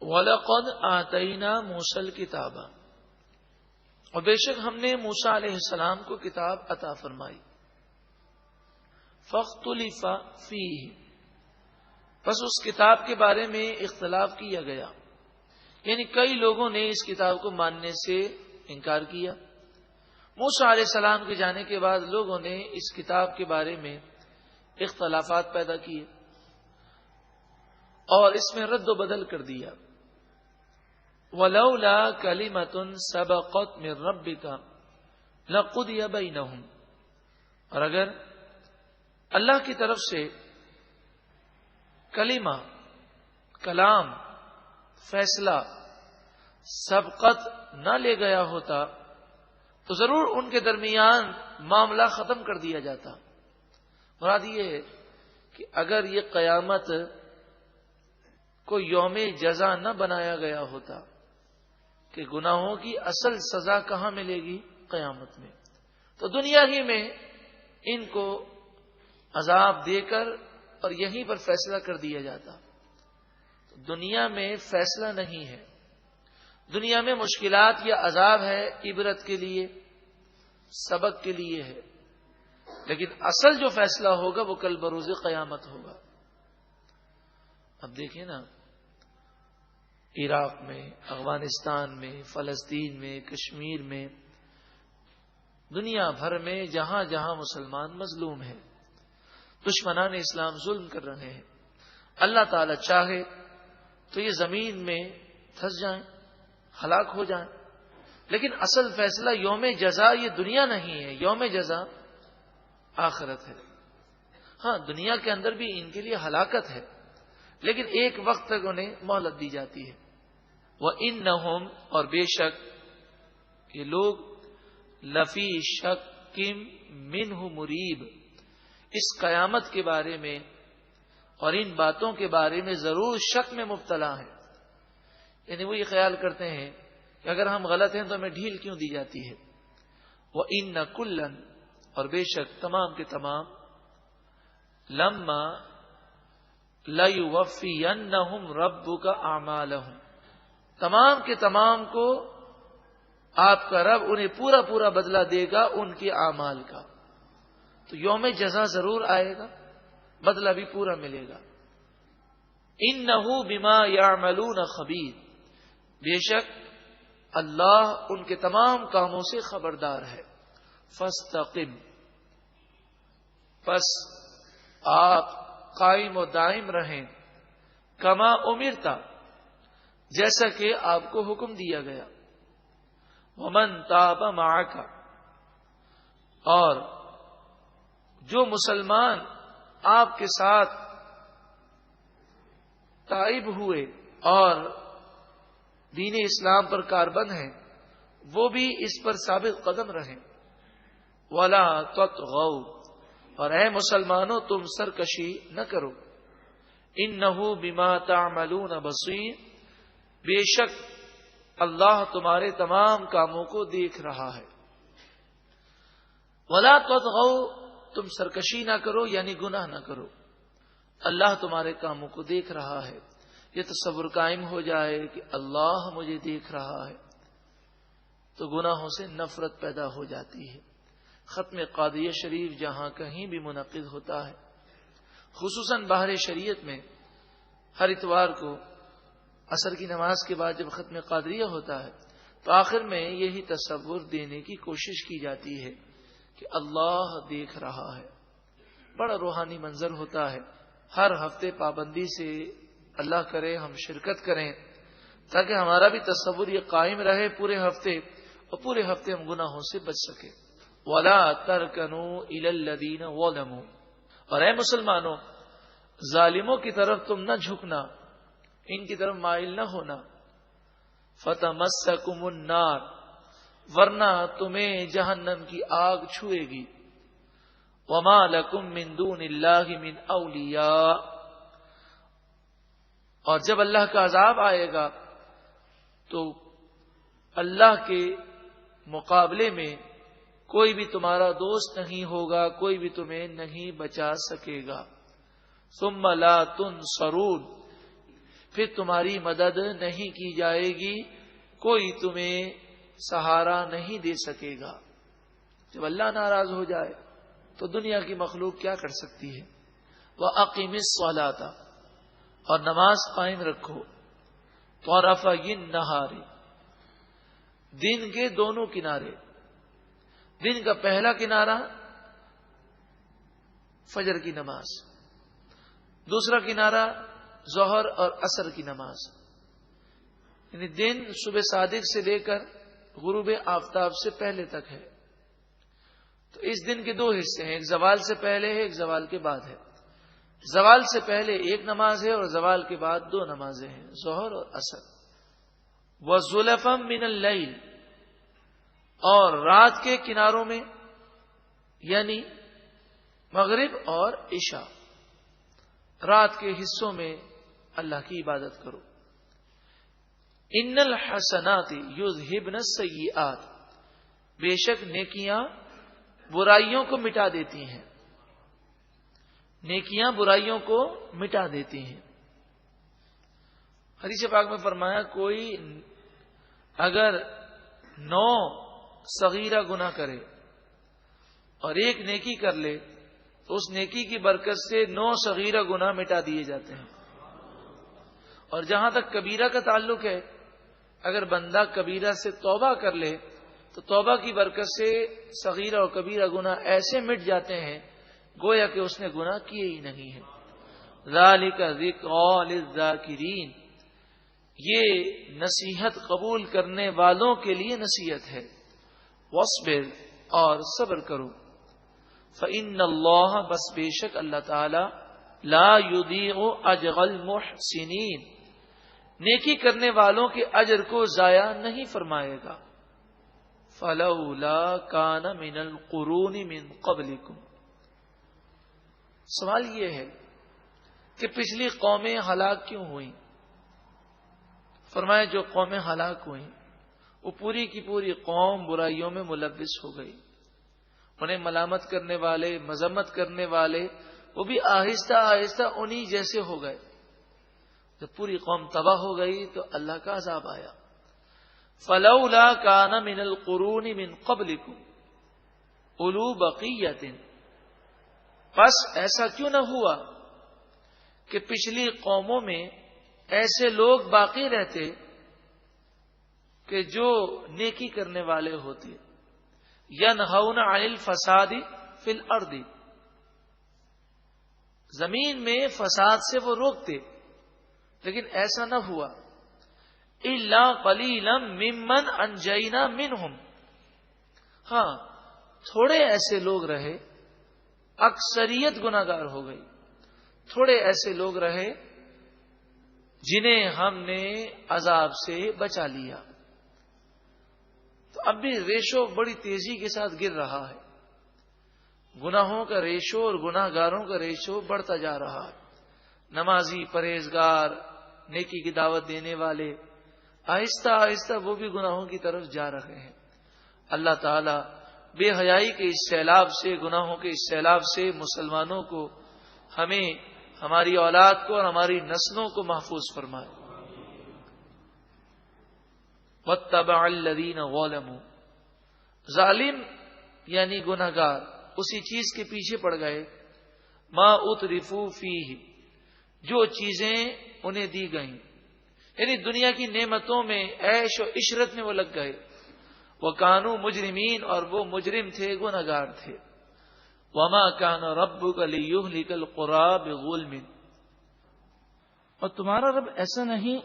وَلَقَدْ آتَيْنَا مُوسَى الْكِتَابَ، اور بے شک ہم نے موسیٰ علیہ السلام کو کتاب عطا فرمائی. فَاخْتُلِفَ فِيهِ، بس اس کتاب کے بارے میں اختلاف کیا گیا، یعنی کئی لوگوں نے اس کتاب کو ماننے سے انکار کیا. موسیٰ علیہ السلام کے جانے کے بعد لوگوں نے اس کتاب کے بارے میں اختلافات پیدا کیے اور اس میں رد و بدل کر دیا. وَلَوْلَا كَلِمَةٌ سَبَقَتْ مِن رَبِّكَ لَقُضِيَ بَيْنَهُمْ، اور اگر اللہ کی طرف سے کلمہ، کلام، فیصلہ سبقت نہ لے گیا ہوتا تو ضرور ان کے درمیان معاملہ ختم کر دیا جاتا. مراد یہ ہے کہ اگر یہ قیامت کو یوم جزا نہ بنایا گیا ہوتا کہ گناہوں کی اصل سزا کہاں ملے گی، قیامت میں، تو دنیا ہی میں ان کو عذاب دے کر اور یہیں پر فیصلہ کر دیا جاتا. دنیا میں فیصلہ نہیں ہے، دنیا میں مشکلات یا عذاب ہے عبرت کے لیے، سبق کے لیے ہے، لیکن اصل جو فیصلہ ہوگا وہ کل بروز قیامت ہوگا. اب دیکھیں نا، عراق میں، افغانستان میں، فلسطین میں، کشمیر میں، دنیا بھر میں جہاں جہاں مسلمان مظلوم ہیں، دشمنان اسلام ظلم کر رہے ہیں، اللہ تعالی چاہے تو یہ زمین میں پھنس جائیں، ہلاک ہو جائیں، لیکن اصل فیصلہ یوم جزا یہ دنیا نہیں ہے، یوم جزا آخرت ہے. ہاں، دنیا کے اندر بھی ان کے لیے ہلاکت ہے، لیکن ایک وقت تک انہیں مہلت دی جاتی ہے. وَإِنَّهُمْ، اور بے شک یہ لوگ، لفی شک منہ مریب، اس قیامت کے بارے میں اور ان باتوں کے بارے میں ضرور شک میں مبتلا ہیں. یعنی وہ یہ خیال کرتے ہیں کہ اگر ہم غلط ہیں تو ہمیں ڈھیل کیوں دی جاتی ہے. وَإِنَّ كُلًّا، اور بے شک تمام کے تمام، لَمَّا لَيُوَفِّيَنَّهُمْ رَبُّكَ أَعْمَالَهُمْ، تمام کے تمام کو آپ کا رب انہیں پورا پورا بدلہ دے گا ان کے اعمال کا. تو یوم جزا ضرور آئے گا، بدلہ بھی پورا ملے گا. إِنَّهُ بِمَا يَعْمَلُونَ خَبِيرٌ، بے شک اللہ ان کے تمام کاموں سے خبردار ہے. فَاسْتَقِمْ، پس آپ قائم و دائم رہیں، کما امرتا، جیسا کہ آپ کو حکم دیا گیا. ومن تاب معک، اور جو مسلمان آپ کے ساتھ تائب ہوئے اور دین اسلام پر کاربند ہیں، وہ بھی اس پر ثابت قدم رہیں. ولا تطغوا، اور اے مسلمانوں تم سرکشی نہ کرو. انہ بما تعملون بصیر، بے شک اللہ تمہارے تمام کاموں کو دیکھ رہا ہے. ولا تطغوا، تم سرکشی نہ کرو یعنی گناہ نہ کرو، اللہ تمہارے کاموں کو دیکھ رہا ہے. یہ تصور قائم ہو جائے کہ اللہ مجھے دیکھ رہا ہے تو گناہوں سے نفرت پیدا ہو جاتی ہے. ختم قادریہ شریف جہاں کہیں بھی منعقد ہوتا ہے، خصوصاً باہر شریعت میں، ہر اتوار کو عصر کی نماز کے بعد جب ختم قادریہ ہوتا ہے تو آخر میں یہی تصور دینے کی کوشش کی جاتی ہے کہ اللہ دیکھ رہا ہے. بڑا روحانی منظر ہوتا ہے. ہر ہفتے پابندی سے اللہ کرے ہم شرکت کریں تاکہ ہمارا بھی تصور یہ قائم رہے پورے ہفتے، اور پورے ہفتے ہم گناہوں سے بچ سکیں. وَلَا تَرْكَنُوا إِلَى الَّذِينَ ظَلَمُوا، اور اے مسلمانوں ظالموں کی طرف تم نہ جھکنا، ان کی طرف مائل نہ ہونا. فَتَمَسَّكُمُ النَّارُ، ورنہ تمہیں جہنم کی آگ چھوئے گی. وَمَا لَكُم مِّن دُونِ اللَّهِ مِنْ أَوْلِيَاءَ، اور جب اللہ کا عذاب آئے گا تو اللہ کے مقابلے میں کوئی بھی تمہارا دوست نہیں ہوگا، کوئی بھی تمہیں نہیں بچا سکے گا. ثم لا تنصرون، پھر تمہاری مدد نہیں کی جائے گی، کوئی تمہیں سہارا نہیں دے سکے گا۔ جب اللہ ناراض ہو جائے تو دنیا کی مخلوق کیا کر سکتی ہے؟ وَأَقِمِ الصَّلَاةَ، اور نماز قائم رکھو، طَرَفَيِ النَّهَارِ، دن کے دونوں کنارے، دن کا پہلا کنارہ فجر کی نماز، دوسرا کنارہ ظہر اور عصر کی نماز، یعنی دن صبح صادق سے لے کر غروب آفتاب سے پہلے تک ہے۔ تو اس دن کے دو حصے ہیں، ایک زوال سے پہلے ہے، ایک زوال کے بعد ہے۔ زوال سے پہلے ایک نماز ہے اور زوال کے بعد دو نمازیں ہیں، ظہر اور عصر۔ وَزُلَفًا مِّنَ اللَّيْلِ، اور رات کے کناروں میں یعنی مغرب اور عشاء، رات کے حصوں میں اللہ کی عبادت کرو۔ ان الحسنات یذہبن السیئات، بے شک نیکیاں برائیوں کو مٹا دیتی ہیں، نیکیاں برائیوں کو مٹا دیتی ہیں۔ حدیث پاک میں فرمایا کوئی اگر 9 صغیرہ گناہ کرے اور ایک نیکی کر لے تو اس نیکی کی برکت سے 9 صغیرہ گناہ مٹا دیے جاتے ہیں۔ اور جہاں تک کبیرہ کا تعلق ہے، اگر بندہ کبیرہ سے توبہ کر لے تو توبہ کی برکت سے صغیرہ اور کبیرہ گناہ ایسے مٹ جاتے ہیں گویا کہ اس نے گناہ کیے ہی نہیں ہیں۔ ذالک ذکریٰ للذاکرین، یہ نصیحت قبول کرنے والوں کے لیے نصیحت ہے۔ واصبر، اور صبر کرو۔ فإن اللہ، بس بے شک اللہ تعالی، لا یضیع اجر المحسنین، نیکی کرنے والوں کے اجر کو ضائع نہیں فرمائے گا۔ فلولا کان من القرون من قبلکم، سوال یہ ہے کہ پچھلی قومیں ہلاک کیوں ہوئیں؟ فرمایا جو قومیں ہلاک ہوئیں وہ پوری کی پوری قوم برائیوں میں ملوث ہو گئی، انہیں ملامت کرنے والے، مذمت کرنے والے وہ بھی آہستہ آہستہ انہی جیسے ہو گئے۔ جب پوری قوم تباہ ہو گئی تو اللہ کا عذاب آیا۔ فلولا کان من القرون من قبلکم اولو بقیۃ، پس ایسا کیوں نہ ہوا کہ پچھلی قوموں میں ایسے لوگ باقی رہتے کہ جو نیکی کرنے والے ہوتے، ینہون عن الفساد فی الارض، زمین میں فساد سے وہ روکتے، لیکن ایسا نہ ہوا۔ الا قلیلا ممن انجینا منہم، ہاں تھوڑے ایسے لوگ رہے، اکثریت گناہگار ہو گئی، تھوڑے ایسے لوگ رہے جنہیں ہم نے عذاب سے بچا لیا۔ تو اب بھی ریشو بڑی تیزی کے ساتھ گر رہا ہے، گناہوں کا ریشو اور گناہ گاروں کا ریشو بڑھتا جا رہا ہے۔ نمازی، پرہیزگار، نیکی کی دعوت دینے والے آہستہ آہستہ وہ بھی گناہوں کی طرف جا رہے ہیں۔ اللہ تعالیٰ بے حیائی کے اس سیلاب سے، گناہوں کے اس سیلاب سے مسلمانوں کو، ہمیں، ہماری اولاد کو اور ہماری نسلوں کو محفوظ فرمائے۔ وَاتَّبَعَ الَّذِينَ ظَلَمُوا، ظالم یعنی گناہگار اسی چیز کے پیچھے پڑ گئے، ما اترفوا فیہ، جو چیزیں انہیں دی گئیں، یعنی دنیا کی نعمتوں میں، عیش و عشرت میں وہ لگ گئے۔ وَكَانُوا مُجْرِمِينَ، اور وہ مجرم تھے، گناہگار تھے۔ وَمَا كَانَ رَبُّكَ لِيُهْلِكَ الْقُرَىٰ بِظُلْمٍ، اور تمہارا رب ایسا نہیں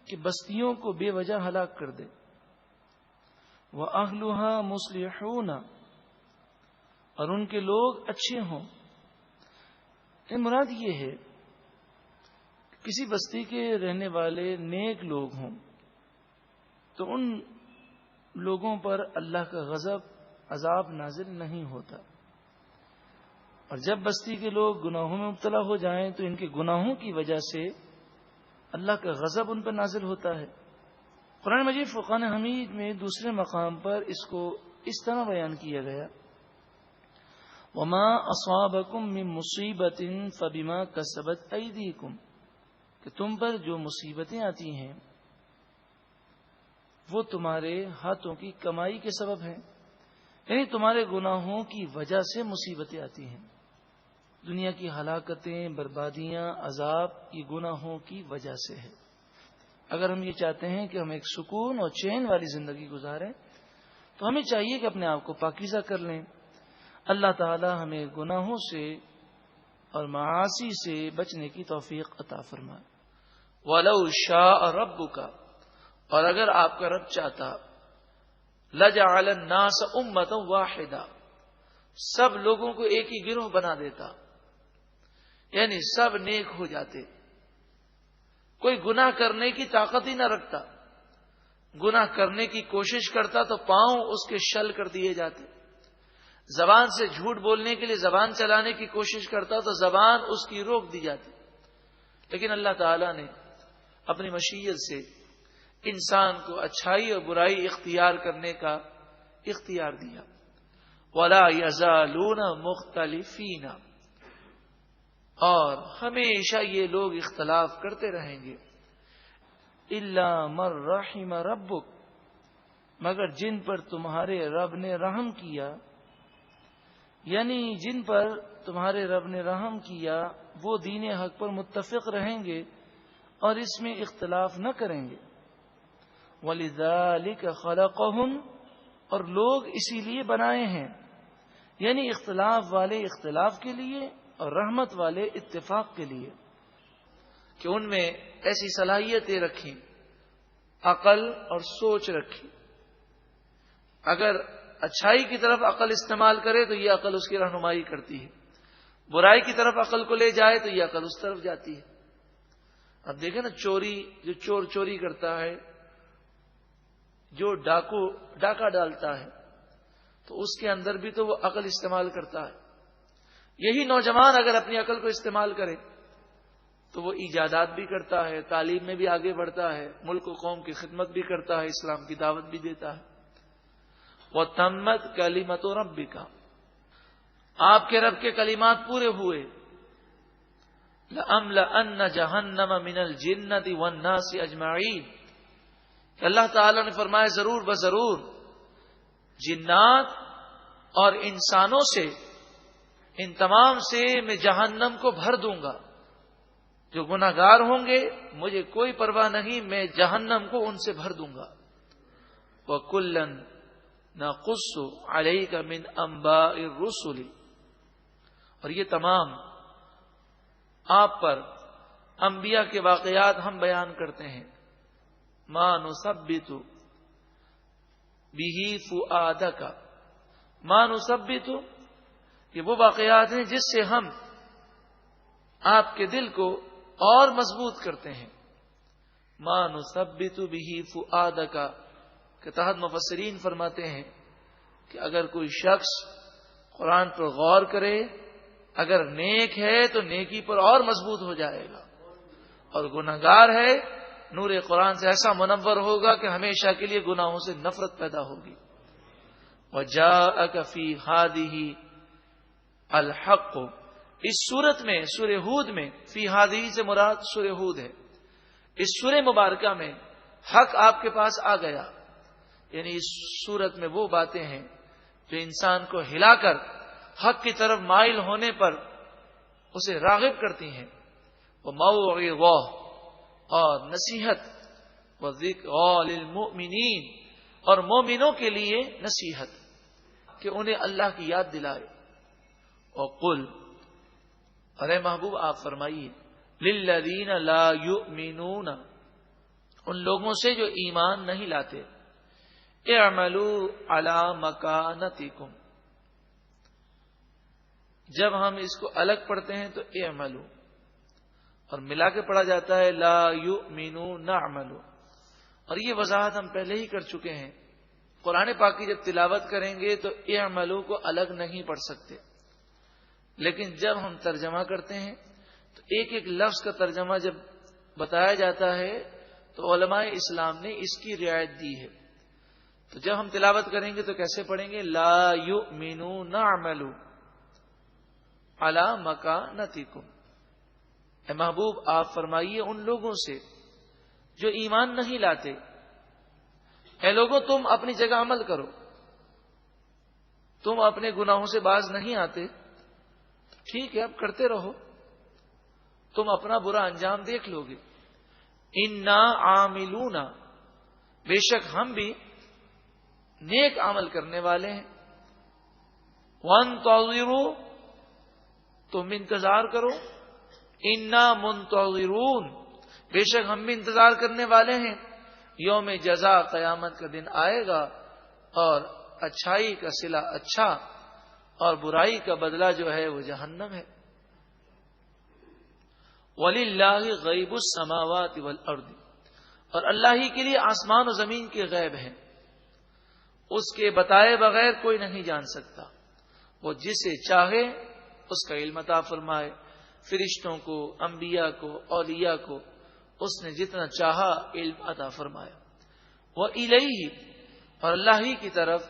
کہ بستیوں کو بے وجہ ہلاک کر دے۔ وَأَهْلُهَا مُصْلِحُونَ، اور ان کے لوگ اچھے ہوں۔ مراد یہ ہے کہ کسی بستی کے رہنے والے نیک لوگ ہوں تو ان لوگوں پر اللہ کا غضب، عذاب نازل نہیں ہوتا، اور جب بستی کے لوگ گناہوں میں مبتلا ہو جائیں تو ان کے گناہوں کی وجہ سے اللہ کا غضب ان پر نازل ہوتا ہے۔ قرآن مجید فرقان حمید میں دوسرے مقام پر اس کو اس طرح بیان کیا گیا، وَمَا أَصَابَكُم مِّن مُّصِيبَةٍ فَبِمَا كَسَبَتْ أَيْدِيكُمْ، کہ تم پر جو مصیبتیں آتی ہیں وہ تمہارے ہاتھوں کی کمائی کے سبب ہیں، یعنی تمہارے گناہوں کی وجہ سے مصیبتیں آتی ہیں. دنیا کی ہلاکتیں، بربادیاں، عذاب یہ گناہوں کی وجہ سے ہے. اگر ہم یہ چاہتے ہیں کہ ہم ایک سکون اور چین والی زندگی گزاریں تو ہمیں چاہیے کہ اپنے آپ کو پاکیزہ کر لیں. اللہ تعالی ہمیں گناہوں سے اور معاصی سے بچنے کی توفیق عطا فرمائے. وَلَوْ شَاءَ رَبُّكَ، اور اگر آپ کا رب چاہتا، لَجَعَلَ النَّاسَ أُمَّةً وَاحِدَةً، سب لوگوں کو ایک ہی گروہ بنا دیتا، یعنی سب نیک ہو جاتے. کوئی گناہ کرنے کی طاقت ہی نہ رکھتا، گناہ کرنے کی کوشش کرتا تو پاؤں اس کے شل کر دیے جاتے. زبان سے جھوٹ بولنے کے لیے زبان چلانے کی کوشش کرتا تو زبان اس کی روک دی جاتی. لیکن اللہ تعالی نے اپنی مشیت سے انسان کو اچھائی اور برائی اختیار کرنے کا اختیار دیا. وَلَا يَزَالُونَ مُخْتَلِفِينَ، اور ہمیشہ یہ لوگ اختلاف کرتے رہیں گے. إِلَّا مَن رَحِمَ رَبُّكَ، مگر جن پر تمہارے رب نے رحم کیا، یعنی جن پر تمہارے رب نے رحم کیا وہ دین حق پر متفق رہیں گے اور اس میں اختلاف نہ کریں گے. وَلِذَلِكَ خَلَقَهُمْ، اور لوگ اسی لیے بنائے ہیں، یعنی اختلاف والے اختلاف کے لیے اور رحمت والے اتفاق کے لیے، کہ ان میں ایسی صلاحیتیں رکھیں، عقل اور سوچ رکھی. اگر اچھائی کی طرف عقل استعمال کرے تو یہ عقل اس کی رہنمائی کرتی ہے، برائی کی طرف عقل کو لے جائے تو یہ عقل اس طرف جاتی ہے. اب دیکھیں نا، جو چور چوری کرتا ہے، جو ڈاکہ ڈالتا ہے، تو اس کے اندر بھی تو وہ عقل استعمال کرتا ہے. یہی نوجوان اگر اپنی عقل کو استعمال کرے تو وہ ایجادات بھی کرتا ہے، تعلیم میں بھی آگے بڑھتا ہے، ملک و قوم کی خدمت بھی کرتا ہے، اسلام کی دعوت بھی دیتا ہے. وَتَمَّتْ كَلِمَتُ رَبِّكَ، آپ کے رب کے کلمات پورے ہوئے. لَأَمْلَأَنَّ جَهَنَّمَ مِنَ الْجِنَّةِ وَالنَّاسِ أَجْمَعِينَ، کہ اللہ تعالی نے فرمایا ضرور بضرور جنات اور انسانوں سے، ان تمام سے میں جہنم کو بھر دوں گا. جو گناہگار ہوں گے مجھے کوئی پرواہ نہیں، میں جہنم کو ان سے بھر دوں گا. وَكُلًّا نَقُصُّ عَلَيْكَ مِنْ أَنْبَاءِ الرُّسُلِ، اور یہ تمام آپ پر انبیاء کے واقعات ہم بیان کرتے ہیں. مَا نُثَبِّتُ بِهِ فُؤَادَكَ، مَا نُثَبِّتُ، یہ وہ واقعات ہیں جس سے ہم آپ کے دل کو اور مضبوط کرتے ہیں. مَا نُثَبِّتُ بِهِ فُؤَادَكَ کے تحت مفسرین فرماتے ہیں کہ اگر کوئی شخص قرآن پر غور کرے، اگر نیک ہے تو نیکی پر اور مضبوط ہو جائے گا، اور گناہگار ہے نور قرآن سے ایسا منور ہوگا کہ ہمیشہ کے لیے گناہوں سے نفرت پیدا ہوگی. وَجَاءَكَ فِي هَذِهِ الْحَقُّ، اس صورت میں، سورہ ہود میں، فی ہذہ سے مراد سورہ ہود ہے. اس سورہ مبارکہ میں حق آپ کے پاس آ گیا، یعنی اس صورت میں وہ باتیں ہیں جو انسان کو ہلا کر حق کی طرف مائل ہونے پر اسے راغب کرتی ہیں. وہ موعظہ، اور نصیحت، وذکری للمؤمنین، اور مومنوں کے لیے نصیحت کہ انہیں اللہ کی یاد دلائے. وقل، ارے محبوب آپ فرمائیے، للذین لا یؤمنون، ان لوگوں سے جو ایمان نہیں لاتے، اعملوا علی مکانتکم. جب ہم اس کو الگ پڑھتے ہیں تو اعملوا، اور ملا کے پڑھا جاتا ہے لا یؤمنون نعملوا. اور یہ وضاحت ہم پہلے ہی کر چکے ہیں. قرآن پاک کی جب تلاوت کریں گے تو اعملوا کو الگ نہیں پڑھ سکتے، لیکن جب ہم ترجمہ کرتے ہیں تو ایک ایک لفظ کا ترجمہ جب بتایا جاتا ہے تو علماء اسلام نے اس کی رعایت دی ہے. تو جب ہم تلاوت کریں گے تو کیسے پڑھیں گے؟ لا یؤمنون نعملوا علی مکانتکم، اے محبوب آپ فرمائیے ان لوگوں سے جو ایمان نہیں لاتے، اے لوگوں تم اپنی جگہ عمل کرو، تم اپنے گناہوں سے باز نہیں آتے، ٹھیک ہے اب کرتے رہو، تم اپنا برا انجام دیکھ لو گے۔ انا عاملون، بے شک ہم بھی نیک عمل کرنے والے ہیں۔ وانتظروا، تم انتظار کرو۔ انا منتظرون، بے شک ہم بھی انتظار کرنے والے ہیں۔ یوم جزا، قیامت کا دن آئے گا اور اچھائی کا صلہ اچھا اور برائی کا بدلہ جو ہے وہ جہنم ہے۔ وَلِلَّهِ غَيْبُ السَّمَاوَاتِ وَالْأَرْضِ، اور اللہ ہی کے لیے آسمان و زمین کے غیب ہیں، اس کے بتائے بغیر کوئی نہیں جان سکتا۔ وہ جسے چاہے اس کا علم عطا فرمائے، فرشتوں کو، انبیاء کو، اولیاء کو اس نے جتنا چاہا علم عطا فرمایا۔ وَإِلَيْهِ، اور اللہ ہی کی طرف،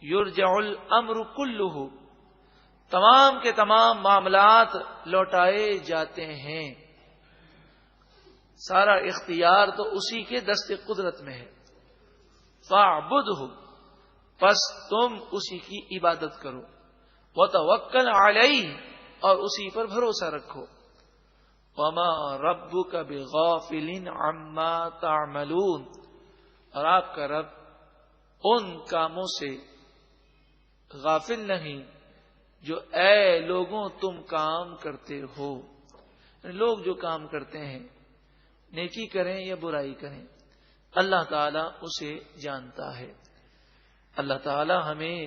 یرجع الامر کلہ، تمام کے تمام معاملات لوٹائے جاتے ہیں، سارا اختیار تو اسی کے دست قدرت میں ہے۔ فاعبدہ، پس تم اسی کی عبادت کرو، وتوکل علیہ، اور اسی پر بھروسہ رکھو۔ وما ربک بغافل عما تعملون، اور آپ کا رب ان کاموں سے غافل نہیں جو اے لوگوں تم کام کرتے ہو۔ لوگ جو کام کرتے ہیں، نیکی کریں یا برائی کریں، اللہ تعالیٰ اسے جانتا ہے۔ اللہ تعالیٰ ہمیں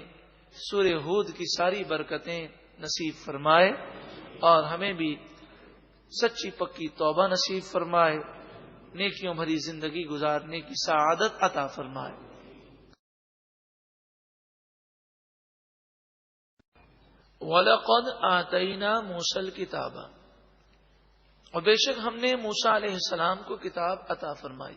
سورہ ہود کی ساری برکتیں نصیب فرمائے اور ہمیں بھی سچی پکی توبہ نصیب فرمائے، نیکیوں بھری زندگی گزارنے کی سعادت عطا فرمائے۔ وَلَقَدْ آتَيْنَا مُوسَى الْكِتَابَ، اور بے شک ہم نے موسیٰ علیہ السلام کو کتاب عطا فرمائی۔